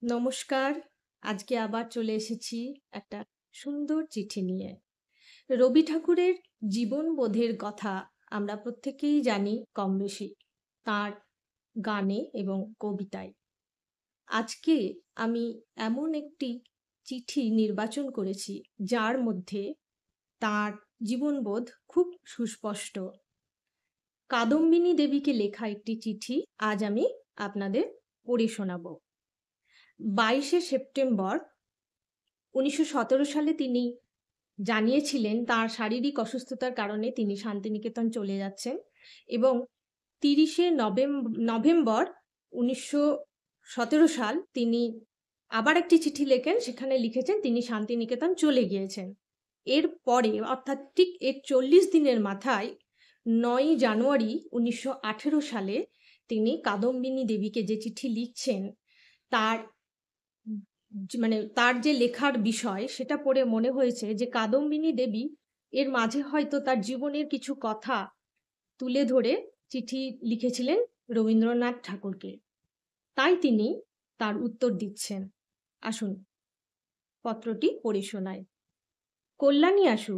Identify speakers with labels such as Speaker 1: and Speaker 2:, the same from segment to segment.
Speaker 1: নমস্কার। আজকে আবার চলে এসেছি একটা সুন্দর চিঠি নিয়ে। রবি ঠাকুরের জীবনবোধের কথা আমরা প্রত্যেকেই জানি কমবেশি, তাঁর গানে এবং কবিতায়। আজকে আমি এমন একটি চিঠি নির্বাচন করেছি যার মধ্যে তাঁর জীবনবোধ খুব সুস্পষ্ট। কাদম্বিনী দেবীকে লেখা একটি চিঠি আজ আমি আপনাদের পড়ে শোনাব। 22শে সেপ্টেম্বর 1917 সালে তিনি জানিয়েছিলেন তার শারীরিক অসুস্থতার কারণে তিনি শান্তিনিকেতন চলে যাচ্ছেন এবং 30শে নভেম্বর 1917 সাল তিনি আবার একটি চিঠি লেখেন। সেখানে লিখেছেন তিনি শান্তিনিকেতন চলে গিয়েছেন। এর পরে অর্থাৎ ঠিক এর 40 দিনের মাথায় 9ই জানুয়ারি 1918 সালে তিনি কাদম্বিনী দেবীকে যে চিঠি লিখছেন তার মানে তার যে লেখার বিষয় সেটা পড়ে মনে হয়েছে যে কাদম্বিনী দেবী এর মাঝে হয়তো তার জীবনের কিছু কথা তুলে ধরে চিঠি লিখেছিলেন রবীন্দ্রনাথ ঠাকুরকে, তাই তিনি তার উত্তর দিচ্ছেন। আসুন পত্রটি পড়ে শোনায়। কল্যাণী আসু,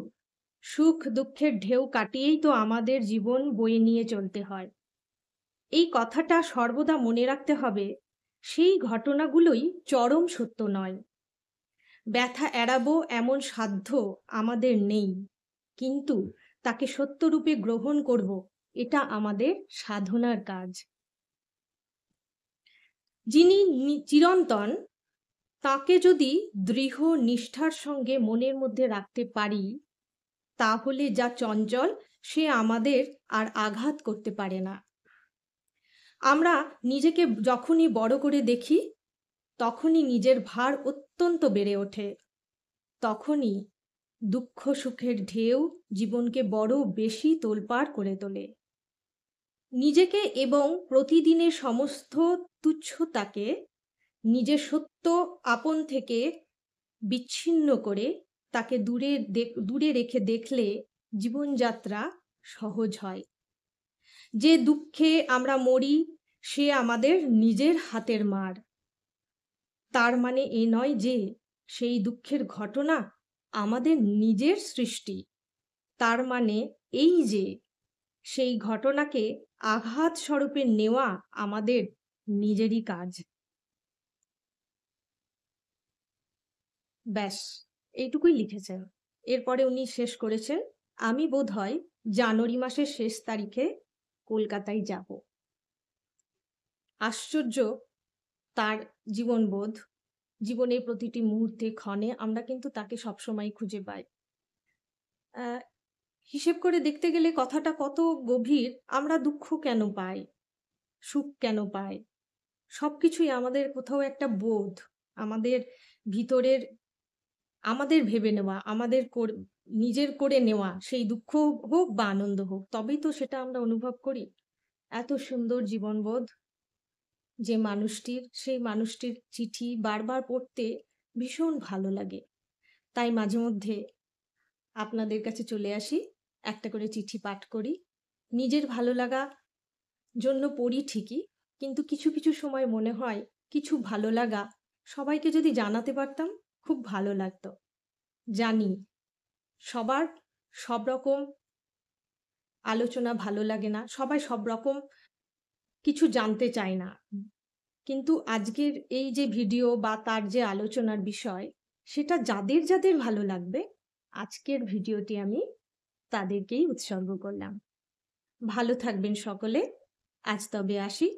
Speaker 1: সুখ দুঃখের ঢেউ কাটিয়েই তো আমাদের জীবন বয়ে নিয়ে চলতে হয়। এই কথাটা সর্বদা মনে রাখতে হবে। সেই ঘটনাগুলোই চরম সত্য নয়। ব্যথা এড়াবো এমন সাধ্য আমাদের নেই, কিন্তু তাকে সত্যরূপে গ্রহণ করব, এটা আমাদের সাধনার কাজ। যিনি চিরন্তন, তাকে যদি দৃঢ় নিষ্ঠার সঙ্গে মনের মধ্যে রাখতে পারি, তাহলে যা চঞ্চল সে আমাদের আর আঘাত করতে পারে না। আমরা নিজেকে যখনই বড় করে দেখি তখনই নিজের ভার অত্যন্ত বেড়ে ওঠে। তখনই দুঃখ সুখের ঢেউ জীবনকে বড় বেশি তোলপাড় করে তোলে। নিজেকে এবং প্রতিদিনের সমস্ত তুচ্ছতাকে নিজের সত্য আপন থেকে বিচ্ছিন্ন করে তাকে দূরে রেখে দেখলে জীবনযাত্রা সহজ হয়। যে দুঃখে আমরা মরি সে আমাদের নিজের হাতের মার। তার মানে এ নয় যে সেই দুঃখের ঘটনা আমাদের নিজের সৃষ্টি। তার মানে এই যে সেই ঘটনাকে আঘাত স্বরূপে নেওয়া আমাদের নিজেরই কাজ। ব্যাস, এইটুকুই লিখেছেন। এরপরে উনি শেষ করেছেন, আমি বোধহয় জানুয়ারি মাসের শেষ তারিখে কলকাতায় যাব। আশ্চর্য তার জীবনবোধ। জীবনের প্রতিটি মুহূর্তে ক্ষণে আমরা কিন্তু তাকে সবসময় খুঁজে পাই। হিসেব করে দেখতে গেলে কথাটা কত গভীর। আমরা দুঃখ কেন পাই, সুখ কেন পাই, সবকিছুই আমাদের কোথাও একটা বোধ, আমাদের ভিতরের, আমাদের ভেবে নেওয়া, আমাদের নিজের করে নেওয়া, সেই দুঃখ হোক বা আনন্দ হোক, তবেই তো সেটা আমরা অনুভব করি। এত সুন্দর জীবনবোধ যে মানুষটির, সেই মানুষটির চিঠি বারবার পড়তে ভীষণ ভালো লাগে। তাই মাঝে মধ্যে আপনাদের কাছে চলে আসি, একটা করে চিঠি পাঠ করি। নিজের ভালো লাগা জন্য পড়ি ঠিকই, কিন্তু কিছু কিছু সময় মনে হয় কিছু ভালো লাগা সবাইকে যদি জানাতে পারতাম খুব ভালো লাগতো। জানি সবার সব রকম আলোচনা ভালো লাগে না, সবাই সব রকম কিছু জানতে চায় না, কিন্তু আজকের এই যে ভিডিও বা তার যে আলোচনার বিষয়, সেটা যাদের যাদের ভালো লাগবে আজকের ভিডিওটি আমি তাদেরকেই উৎসর্গ করলাম। ভালো থাকবেন সকলে। আজ তবে আসি।